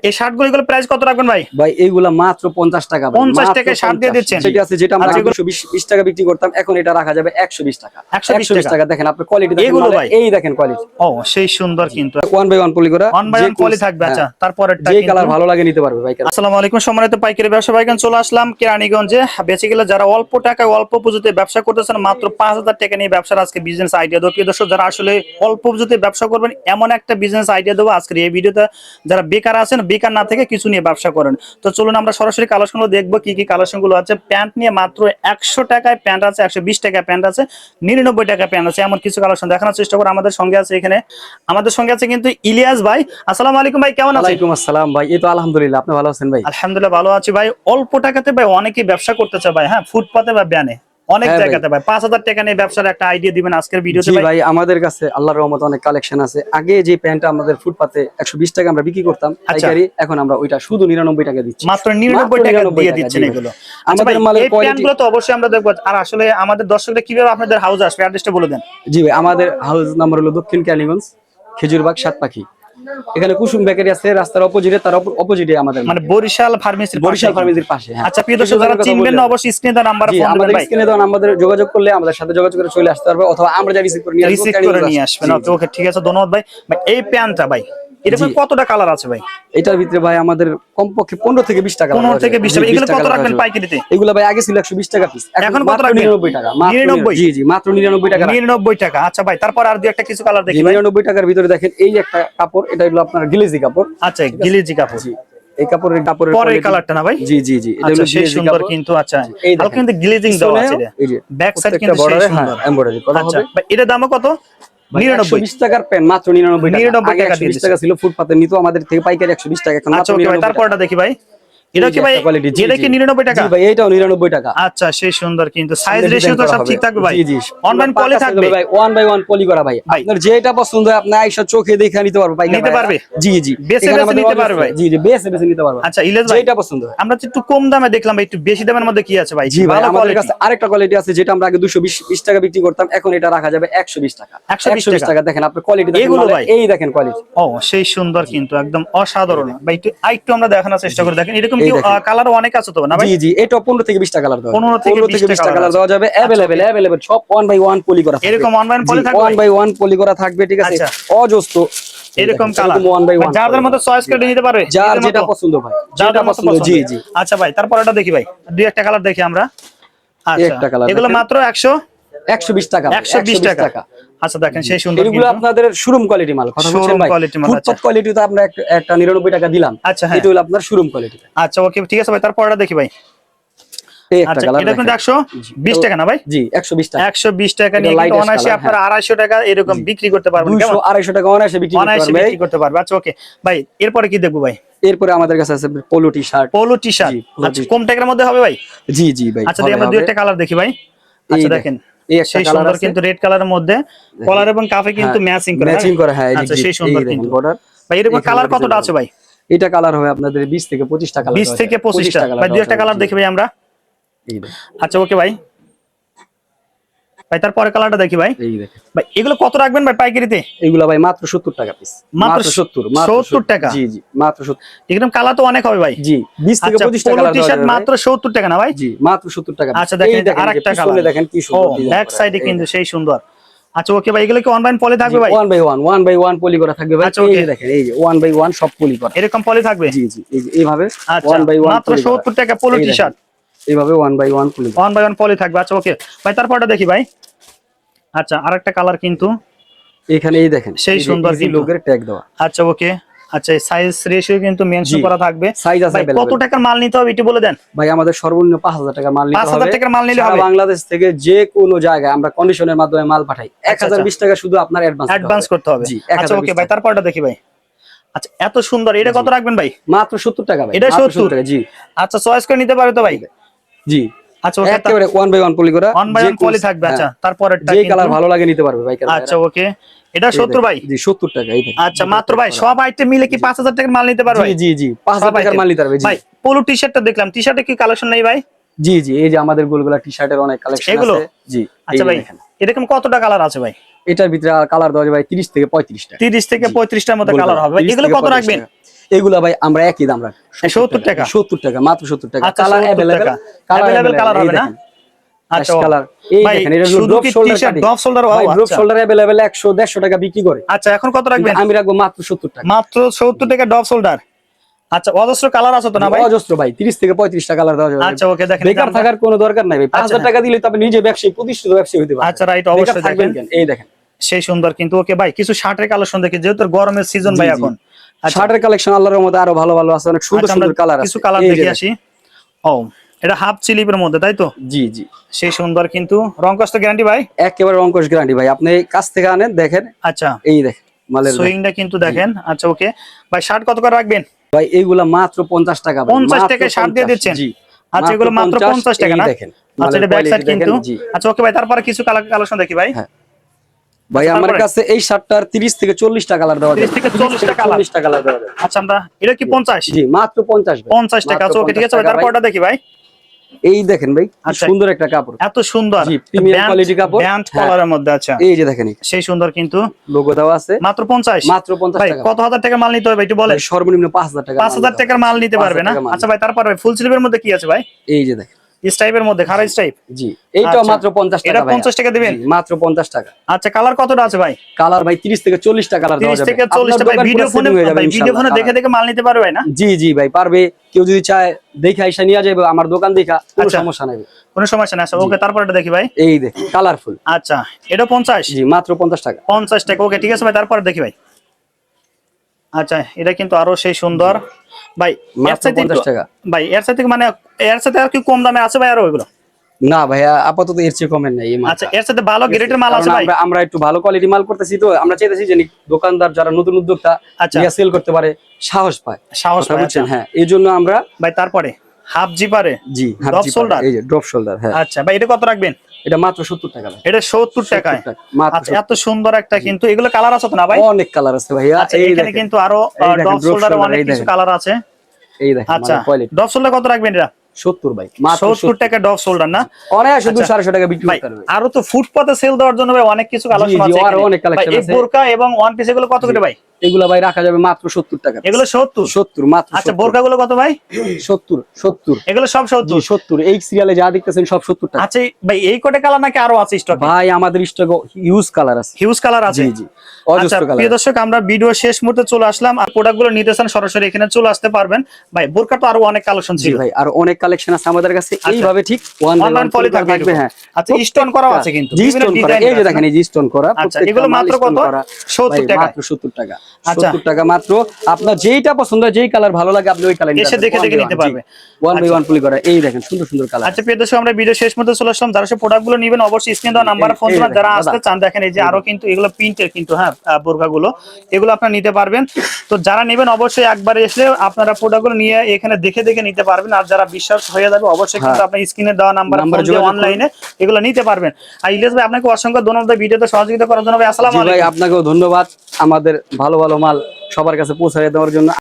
এই শার্টগুলো এগুলো প্রাইস কত রাখবেন ভাই? ভাই এইগুলা মাত্র 50 টাকা ভাই। 50 টাকায় শার্ট দিয়ে দিচ্ছেন। সেটা আছে যেটা আমরা 220 টাকা বিক্রি করতাম, এখন এটা রাখা যাবে 120 টাকা। 120 টাকা। দেখেন আপনি কোয়ালিটি দেখেন, এগুলো ভাই এই দেখেন কোয়ালিটি। ও সেই সুন্দর কিন্তু 1 বাই 1 পলি করা, 1 বাই 1 পলি থাকবে। আচ্ছা তারপরেরটা যে কালার ভালো লাগে নিতে পারবে ভাই। আসসালামু আলাইকুম সম্মানিত পাইকারি ব্যবসা ভাইগণ, চলে আসলাম কেরানীগঞ্জে। বেসিক্যালি যারা অল্প টাকায় অল্প পুঁজিতে ব্যবসা করতেছেন, মাত্র 5000 টাকা নিয়ে ব্যবসার আজকে বিজনেস আইডিয়া দেবো। প্রিয় দর্শক, যারা আসলে অল্প পুঁজিতে ব্যবসা করবেন এমন একটা বিজনেস আইডিয়া দেবো আজকের এই ভিডিওতে। যারা বেকার আছেন, বেকার না থেকে কিছু নিয়ে ব্যবসা করেন, তো চলুন আমরা সরাসরি কালেকশনগুলো দেখবো কি কি কালেকশনগুলো আছে। প্যান্ট নিয়ে মাত্র 100 টাকায় প্যান্ট আছে, 120 টাকায় প্যান্ট আছে, 99 টাকায় প্যান্ট আছে, এমন কিছু কালেকশন দেখানোর চেষ্টা করবো। আমাদের সঙ্গে আছে এখানে, আমাদের সঙ্গে আছে কিন্তু ইলিয়াস ভাই। আসসালামু আলাইকুম ভাই, কেমন আছেন? ওয়ালাইকুম আসসালাম ভাই, এই তো আলহামদুলিল্লাহ, আপনি ভালো আছেন ভাই? আলহামদুলিল্লাহ ভালো আছি ভাই। অল্প টাকাতে ভাই অনেকেই ব্যবসা করতে চায় ভাই, হ্যাঁ, ফুটপাতে বা ব্যানে অনেক জায়গাতে ভাই 5000 টাকা নিয়ে ব্যবসার একটা আইডিয়া দিবেন আজকের ভিডিওতে ভাই। ভাই আমাদের কাছে আল্লাহর রহমতে অনেক কালেকশন আছে। আগে যে প্যান্টটা আমাদের ফুটপাতে 120 টাকা আমরা বিক্রি করতাম পাইকারি, এখন আমরা ওইটা শুধু 99 টাকা দিচ্ছি, মাত্র 99 টাকা দিয়ে দিচ্ছেন এগুলো। আমাদের মালের কোয়ালিটিগুলো তো অবশ্যই আমরা দেখব। আর আসলে আমাদের দর্শকরা কিভাবে আপনাদের হাউস আসবে, অ্যাড্রেসটা বলে দেন। জি ভাই, আমাদের হাউস নাম্বার হলো দক্ষিণ কেরানীগঞ্জ, খেজুরবাগ, সাতপাখি। এখানে কুসুম বেকারি আছে, রাস্তার অপোজিটে, তার অপোজিটে আমাদের মানে বরিশাল ফার্মেসির পাশে। আচ্ছা প্রিয় দর্শক, যারা চিনবেন না অবশ্যই স্ক্রিনে দেওয়া নাম্বারে ফোন দিবেন ভাই। স্ক্রিনে দেওয়া নাম্বারে যোগাযোগ করলে আমাদের সাথে যোগাযোগ করে চলে আসতে পারবে, অথবা আমরা যা রিসিভ করে নিয়ে আসবেন। ওকে ঠিক আছে, ধন্যবাদ ভাই। এই প্যান্টটা ভাই এরকম কতটা কালার আছে ভাই? এটার ভিতরে ভাই আমাদের কমপক্ষে 15 থেকে 20 টাকা। 15 থেকে 20 টাকা। এগুলো কত রাখবেন পাইকারিতে? এগুলো ভাই আগে ছিল 120 টাকা পিস, এখন কত রাখবেন? 99 টাকা। 99? জি জি, মাত্র 99 টাকা। 99 টাকা। আচ্ছা ভাই, তারপর আর দুই একটা কিছু কালার দেখি ভাই। 99 টাকার ভিতরে দেখেন এই একটা কাপড়, এটা হলো আপনার গিলেজি কাপড়। আচ্ছা গিলেজি কাপড়। জি, এই কাপড়ের পরের কালারটা না ভাই? জি জি জি, এটা হলো সেই সুন্দর কিন্তু। আচ্ছা হালকা কিন্তু গ্লেজিং দেওয়া আছে। এই যে ব্যাক সাইড কিন্তু সেই সুন্দর এমব্রয়ডারি করা হবে। ভাই এটার দাম কত? 120 টাকার প্যান্ট, মাত্র 99 টাকা। 120 টাকা ছিল ফুটপাতে নিত আমাদের থেকে পাইকারি 120 টাকা, এখন মাত্র 99 টাকা। তারপরটা দেখি ভাই, এটা কি ভাই? এটা কি 99 টাকা? জি ভাই, এটাও 99 টাকা। আচ্ছা সেই সুন্দর কিন্তু। সাইজ রেশিও তো সব ঠিক থাকবে ভাই? জি জি, অনলাইন পলি থাকবে ভাই, 1 বাই 1 পলি করা ভাই। আপনার যেটা পছন্দ হয় আপনি আয়েশা চোখে দেখে নিতে পারবে, পাইকারি নিতে পারবে। জি জি, বেছে বেছে নিতে পারবে ভাই। জি জি, বেছে বেছে নিতে পারবে। আচ্ছা ইলিয়াস ভাই, যেটা পছন্দ হয়। আমরা একটু কম দামে দেখলাম ভাই, একটু বেশি দামের মধ্যে কি আছে ভাই? জি ভাই, আমাদের কাছে আরেকটা কোয়ালিটি আছে, যেটা আমরা আগে 220 টাকা বিক্রি করতাম, এখন এটা রাখা যাবে 120 টাকা। 120 টাকা। দেখেন আপনি কোয়ালিটি দেখেন, এগুলো ভাই এই দেখেন কোয়ালিটি। ও সেই সুন্দর কিন্তু, একদম অসাধারণ ভাই। একটু আমরা দেখানোর চেষ্টা করে দেখেন। এরকম কি কালার অনেক আছে তো না ভাই? জি জি, এটা 15 থেকে 20 টাকা কালার দেওয়া, 15 থেকে 20 টাকা কালার দেওয়া যাবে। अवेलेबल সব 1 বাই 1 পলি করা থাকবে। এরকম 1 বাই 1 পলি থাকবে, 1 বাই 1 পলি করা থাকবে, ঠিক আছে? অজস্র এরকম কালার 1 বাই 1, যার মতো চয়েস করে নিতে পারবে, যার যেটা পছন্দ ভাই, যেটা পছন্দ। জি জি। আচ্ছা ভাই, তারপর এটা দেখি ভাই, দুই একটা কালার দেখি আমরা। আচ্ছা এগুলো মাত্র 120 টাকা। 120 টাকা। আচ্ছা দেখেন সেই সুন্দর, এগুলো আপনাদের শোরুম কোয়ালিটি মাল। কথা বলছেন ভাই, ফুটপাত কোয়ালিটি তো আমরা একটা 99 টাকা দিলাম। আচ্ছা এটা হলো আপনার শোরুম কোয়ালিটি। আচ্ছা ওকে ঠিক আছে ভাই, তারপর এটা দেখি ভাই। আচ্ছা এটা কিন্তু 120 টাকা না ভাই? জি 120 টাকা। 120 টাকা নিয়ে কিন্তু অনায়াসে আপনারা 250 টাকা এরকম বিক্রি করতে পারবেন। 200 250 টাকা অনায়াসে বিক্রি করতে পারবে। আচ্ছা ওকে ভাই, এরপরে কি দেখবো ভাই? এরপরে আমাদের কাছে আছে পোলো টি-শার্ট। Polo T-shirt. আচ্ছা কম টাকার মধ্যে হবে ভাই? জি জি ভাই। আচ্ছা আমরা দুই একটা কালার দেখি ভাই। আচ্ছা দেখেন এই একটা কালার আছে কিন্তু রেড কালারের মধ্যে, কলার এবং কাফে কিন্তু ম্যাচিং করা। হ্যাঁ আচ্ছা সেই সুন্দর কিন্তু ভাই। এরকম কালার কতটা আছে ভাই? এটা কালার হবে আপনাদের 20 থেকে 25 টাকা। 20 থেকে 25 টাকা ভাই। দুই একটা কালার দেখি ভাই আমরা। আচ্ছা ওকে ভাই। ভাই তারপরে কালারটা দেখি ভাই। এই দেখেন ভাই, এগুলো কত রাখবেন ভাই পাইকারিতে? এগুলো ভাই মাত্র 70 টাকা পিস। মাত্র 70 টাকা? জি জি, মাত্র 70। এরকম কালার তো অনেক হবে ভাই। জি 20 থেকে 25 টাকা কালার টি-শার্ট মাত্র 70 টাকা না ভাই? জি মাত্র 70 টাকা। আচ্ছা দেখেন আরেকটা কালার দেখেন কি সুন্দর ডিজাইন। ব্যাক সাইডে কিন্তু সেই সুন্দর। আচ্ছা ওকে ভাই, এগুলো কি অনলাইন পলি থাকবে ভাই? 1 বাই 1 পলি করা থাকবে ভাই। এই যে দেখেন, এই যে 1 বাই 1 সব পলি করা। এরকম পলি থাকবে? জি জি, এই যে এইভাবে 1 বাই 1 মাত্র 70 টাকা পোলো টি-শার্ট। এইভাবে 1 বাই 1 পলি, 1 বাই 1 পলি থাকবে। আচ্ছা ওকে ভাই, তারপরটা দেখি ভাই। আচ্ছা আরেকটা কালার কিন্তু এখানে এই দেখেন সেই সুন্দর লোগোর ট্যাগ দেওয়া। আচ্ছা ওকে। আচ্ছা সাইজ রেশিও কিন্তু মেনশন করা থাকবে। সাইজ আছে ভাই কত টাকার মাল নিতে হবে একটু বলে দেন ভাই? আমাদের সর্বনিম্ন 5000 টাকার মাল নিতে হবে। 5000 টাকার মাল নিলে হবে। বাংলাদেশ থেকে যে কোনো জায়গায় আমরা কন্ডিশনের মাধ্যমে মাল পাঠাই। 1020 টাকা শুধু আপনার অ্যাডভান্স করতে হবে। আচ্ছা ওকে ভাই, তারপরটা দেখি ভাই। আচ্ছা এত সুন্দর, এটা কত রাখবেন ভাই? মাত্র 70 টাকা ভাই। এটা 70 টাকা। জি আচ্ছা চয়েস করে নিতে পারে তো ভাই? জি। আচ্ছা ওকে, একেবারে 1 বাই 1 পলি করা, 1 বাই 1 পলি থাকবে। আচ্ছা তারপরেরটা যে কালার ভালো লাগে নিতে পারবে ভাই। আচ্ছা ওকে, এটা 70 ভাই? জি 70 টাকা। এই দেখেন। আচ্ছা মাত্র ভাই সব আইটেম মিলে কি 5000 টাকার মাল নিতে পারবে? জি জি জি, 5000 টাকার মাল নিতে পারবে। জি ভাই পোলো টি-শার্টটা দেখলাম, টি-শার্টে কি কালেকশন নাই ভাই? জি জি, এই যে আমাদের গোলগোলা টি-শার্টের অনেক কালেকশন আছে। জি আচ্ছা ভাই, এরকম কতটা কালার আছে ভাই? এটার ভিতরে কালার দেওয়া যায় ভাই 30 থেকে 35 টাকা। 30 থেকে 35টার মতো কালার হবে। এগুলো কত রাখবেন? এগুলা ভাই আমরা একই দাম রাখি 70 টাকা 70 টাকা মাত্র 70 টাকা আচ্ছা, কালার 70 अवेलेबल টাকা। Available কালার হবে না? আচ্ছা, কালার এই ভাই, দেখেন এটা শুধু ড্রপ কি শোল্ডার টি-শার্ট ড্রপ শোল্ডার? ভাই ড্রপ আচ্ছা শোল্ডার अवेलेबल 100 150 টাকা বিক্রি করে। আচ্ছা, এখন কত রাখবেন? আমি রাখবো মাত্র 70 টাকা। মাত্র 70 টাকা ড্রপ শোল্ডার। আচ্ছা, অজস্র কালার আছে তো না ভাই? অজস্র ভাই 30 থেকে 35 টাকা কালার দেওয়া যাবে। আচ্ছা, ওকে, দেখেন বেকার আমরা- থাকার কোনো দরকার নাই ভাই। আচ্ছা, 5000 টাকা দিলে তো আপনি নিজে ব্যবসায়ী প্রতিষ্ঠিত ব্যবসায়ী হতে পারবেন। আচ্ছা, রাইট, বেকার অবশ্যই থাকবেন দেখেন। কেন? এই দেখেন সেই সুন্দর কিন্তু। ওকে ভাই, কিছু শার্টের কালেকশন দেখি, যেহেতু গরমের সিজন ভাই জি, জি। এখন। আচ্ছা, শার্টের কালেকশন আল্লাহর রহমতে আরো ভালো ভালো আছে, অনেক সুন্দর আচ্ছা, আমরা সুন্দর কালার আছে। কিছু কালার এই যে দেখে দেখেন। আসি। ও, এটা হাফ স্লিপের মধ্যে, তাই তো? জি জি সেই সুন্দর কিন্তু। রং কষ্ট গ্যারান্টি ভাই? একেবারে অঙ্কুশ গ্যারান্টি ভাই, আপনি কাছ থেকে আনেন দেখেন। আচ্ছা, এই দেখেন মালের দেখেন। সুইংটা কিন্তু দেখেন। আচ্ছা, ওকে ভাই, শার্ট কত করে রাখবেন? ভাই এইগুলা মাত্র 50 টাকা ভাই, 50 মাত্র টাকায় শার্ট দিয়ে 50 দিচ্ছেন? জি আচ্ছা, এগুলো মাত্র 50 টাকা এই না? দেখেন আচ্ছা, মালের এটা ব্যাক সাইড কোয়ালিটি দেখেন। কিন্তু। জি আচ্ছা, ওকে ভাই, তারপরে কিছু কালেকশন দেখি ভাই। হ্যাঁ। ভাই আচ্ছা, আমার তারপরে? কাছে এই শার্টটার 30 থেকে 40 টাকা কালার দেওয়া 30 যাবে। থেকে 40 টা কালার। 40 টাকা কালার দেওয়া যাবে। আচ্ছা, আমরা এটা কি 50? জি মাত্র 50 ভাই। 50 টাকা। মাত্র আচ্ছা, ওকে, ঠিক আছে ভাই, 50 টাকা তারপরটা দেখি ভাই। এই দেখেন ভাই কি আচ্ছা। সুন্দর একটা কাপড়, এত সুন্দর জি, প্রিমিয়াম কোয়ালিটি কাপড়। ব্যান্ড হ্যাঁ। কলারের মধ্যে। আচ্ছা, এই যে দেখেন সেই সুন্দর কিন্তু। লোগো দেওয়া আছে। মাত্র 50? মাত্র 50 ভাই, টাকা। কত হাজার টাকার মাল নিতে হবে একটু বলেন? ভাই, সর্বনিম্ন 5000 টাকা। 5000 টাকার মাল নিতে পারবে না? 5000 টাকা মাল আচ্ছা ভাই, তারপরে ফুল স্লিভের মধ্যে কি আছে ভাই? এই যে দেখেন স্টাইপের মধ্যে, খাড়া স্টাইপ। জি এইটাও আচ্ছা। মাত্র 50 টাকা এটা ভাই। 50 টাকা দিবেন? মাত্র 50 টাকা। আচ্ছা, কালার কতটা আছে ভাই? কালার ভাই 30 থেকে 40 টাকা কালার দেওয়া 30 যাবে। থেকে 40 টা ভাই, ভিডিও ফোনে ভাই, ভিডিও ফোনে দেখে দেখে মাল নিতে পারবে ভাই না? জি জি ভাই পারবে, কেউ যদি চায় দেখে আইসা নিয়ে যাবে আমার দোকান দেখা, কোনো আচ্ছা। সমস্যা নাই। কোনো সমস্যা না। আচ্ছা, ওকে, তারপর এটা দেখি ভাই। এই দেখেন কালারফুল। আচ্ছা, এটা 50? জি মাত্র 50 টাকা। 50 টাকা। ওকে, ঠিক আছে ভাই, তারপর দেখি ভাই। আচ্ছা, এটা কিন্তু আরো সেই সুন্দর ভাই। এর মাত্র সাথে 50 টাকা। ভাই, এর সাথে মানে এর সাথে আর কি কম দামে আছে ভাই আরো ওইগুলো? না ভাইয়া আপাতত এর চেয়ে কমের নাই এই মালটা। আচ্ছা, এর সাথে ভালো গ্রেডের মাল আছে কারণ ভাই? আমরা একটু ভালো কোয়ালিটি মাল করতেছি, তো আমরা চাইতেছি যে দোকানদার যারা নতুন উদ্যোক্তা আচ্ছা। নিয়ে সেল করতে পারে, সাহস পায়। সাহস কথা পায়, বুঝছেন? আচ্ছা। হ্যাঁ এই জন্য আমরা ভাই, তারপরে হাফ জিপারে জি ড্রপ শোল্ডার। এই যে ড্রপ শোল্ডার। হ্যাঁ আচ্ছা ভাই, এটা কত রাখবেন? এটা মাত্র 70 টাকা ভাই। এটা 70 টাকায়। 70 টাকা, মাত্র আচ্ছা, এত সুন্দর একটা কিন্তু। এগুলো কালার আছে তো না ভাই? অনেক কালার আছে ভাইয়া। আচ্ছা, এই এখানে দেখেন, কিন্তু আরো এই দেখেন, ড্রপ drop শোল্ডারে shoulder, অনেক এই কিছু দেখেন। কালার আছে। এই দেখেন আচ্ছা, কোয়ালিটি। ড্রপ শোল্ডার কত রাখবেন এটা? 70 ভাই, মাত্র 70 টাকা ড্রপ শোল্ডার না? অনেক শুধু আচ্ছা। 250 টাকা বিক্রি ভাই, করতে পারবে। আরো তো ফুটপাতে সেল দেওয়ার জন্য ভাই অনেক কিছু কালেকশন জি, আছে আরো এখানে। অনেক collection ভাই, এই আছে। বোরকা এবং ওয়ান পিস এগুলো কত করে ভাই? এগুলা ভাই রাখা যাবে মাত্র 70 টাকা। এগুলো 70? 70 মাত্র। আচ্ছা, বোরকা গুলো কত ভাই? 70 এগুলো সব 70? 70 এই সিরিয়ালে যা দেখতেছেন সব 70 টাকা। আচ্ছা ভাই, এই কোটে কালার নাকি আরো আছে স্টক? ভাই আমাদের স্টকে হিউজ কালার আছে। হিউজ কালার আছে? জি জি আচ্ছা, অজস্র কালার। প্রিয় দর্শক, আমরা ভিডিও শেষ মুহূর্তে চলে আসলাম। আর প্রোডাক্ট গুলো নিতে চান সরাসরি এখানে চলে আসতে পারবেন। ভাই, বোরকা তো আরো অনেক কালেকশন জি ছিল ভাই আর অনেক কালেকশন আছে আমাদের কাছে। এইভাবে ঠিক অনলাইন পলি থাকবে। হ্যাঁ আচ্ছা, স্টোন করাও আছে কিন্তু, জি বিভিন্ন স্টোন করা। ডিজাইন এই যে দেখেন এই যে স্টোন করা। আচ্ছা, প্রত্যেকটা এগুলো মাল মাত্র stone কত? করা। 70 ভাই, টাকা? মাত্র 70 টাকা। আচ্ছা। 70 টাকা মাত্র। আপনার যেইটা পছন্দ হয়, যেই কালার ভালো লাগে আপনি ওই কালার এসে দেখে দেখে নিতে পারবে। ওয়ান বাই আচ্ছা। ওয়ান পলি করা। এই দেখেন সুন্দর সুন্দর কালার। আচ্ছা, প্রিয় দর্শক, আমরা ভিডিও শেষ মুহূর্তে চলে আসলাম। যারা সব প্রোডাক্ট গুলো নেবেন অবশ্যই স্ক্রিন দেওয়া নাম্বারে ফোন করবেন। যারা আসতে চান দেখেন এই যে আরো কিন্তু এগুলো প্রিন্টের কিন্তু, হ্যাঁ, বোরকা গুলো এগুলো আপনারা নিতে পারবেন। তো যারা নেবেন অবশ্যই একবার এসে আপনারা প্রোডাক্ট গুলো নিয়ে এখানে দেখে দেখে নিতে পারবেন। আর যারা বিশ্বাস হয়ে যাবে অবশ্যই কিন্তু আপনি স্ক্রিনে দেওয়া নাম্বারে ফোন দিয়ে অনলাইনে এগুলো নিতে পারবেন। আর ইলিয়াস ভাই, আপনাকে অসংখ্য ধন্যবাদ ভিডিওতে সহযোগিতা করার জন্য ভাই। আসসালামু জি ভাই আলাইকুম। আপনাকেও ধন্যবাদ আমাদের ভালো ভালো মাল সবার কাছে পৌঁছায় দেওয়ার জন্য।